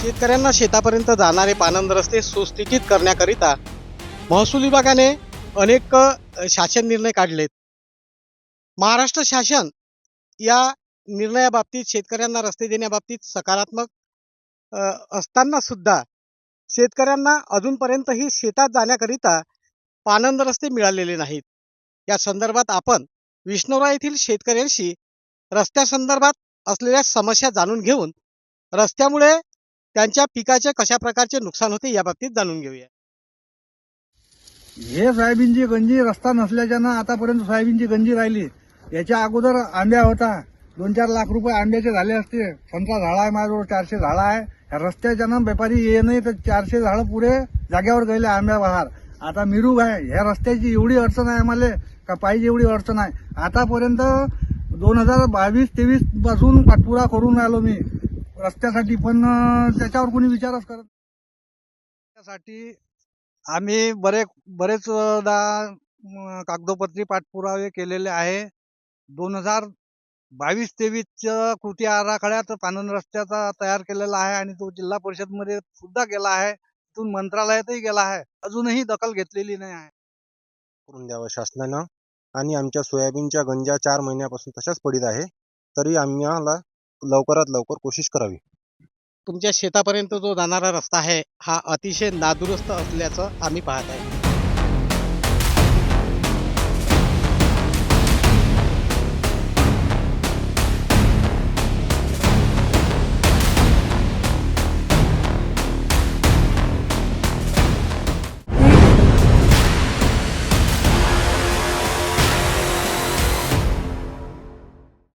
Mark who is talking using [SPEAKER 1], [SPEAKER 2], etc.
[SPEAKER 1] शेतकऱ्यांना शेतापर्यंत जाणारे पाणंद रस्ते सुस्थितीत करण्याकरिता महसूल विभागाने अनेक शासन निर्णय काढलेत. महाराष्ट्र शासन या निर्णयाबाबतीत शेतकऱ्यांना रस्ते देण्याबाबतीत सकारात्मक अ, असताना सुद्धा शेतकऱ्यांना अजूनपर्यंतही शेतात जाण्याकरिता पाणंद रस्ते मिळालेले नाहीत. या संदर्भात आपण विष्णुराय येथील शेतकऱ्यांशी रस्त्यासंदर्भात असलेल्या समस्या जाणून घेऊन रस्त्यामुळे त्यांच्या पिकाचे कशा प्रकारचे नुकसान होते याबाबतीत जाणून घेऊया.
[SPEAKER 2] हे सोयाबीनची गंजी रस्ता नसल्याच्यानं आतापर्यंत सोयाबीनची गंजी राहिली. याच्या अगोदर आंब्या होता, 2-4 लाख रुपये आंब्याचे झाले असते. संत्रा झाडा आहे माझ्याजवळ, 400 झाडं आहे. ह्या रस्त्याच्यानं व्यापारी ये नाही तर 400 झाडं पुरे जाग्यावर गेले आंब्या बहार. आता मिरूग आहे. ह्या रस्त्याची एवढी अडचण आहे आम्हाला का पाहिजे एवढी अडचण आहे. आतापर्यंत 2022-23 पासून पाठपुरा करून राहिलो मी रस्त्यासाठी, पण त्याच्यावर कोणी विचारच करत नाही. त्यासाठी आम्ही बरेचदा कागदोपत्री पाठपुरावे केलेले आहे. 2022-23 कृती आराखड्यात पाणंद रस्त्याचा तयार केलेला आहे आणि तो जिल्हा परिषदमध्ये सुद्धा गेला आहे, तिथून मंत्रालयातही गेला आहे. अजूनही दखल घेतलेली नाही आहे.
[SPEAKER 3] करून द्यावं शासनानं. आणि आमच्या सोयाबीनच्या गंजा 4 महिन्यापासून तशाच पडीत आहे, तरी आम्हाला लवकरात लवकर कोशिश करावी.
[SPEAKER 1] तुमच्या शेतापर्यंत जो जाणारा रस्ता आहे हा अतिशय नादुरुस्त असल्याचं आम्ही पाहत आहे.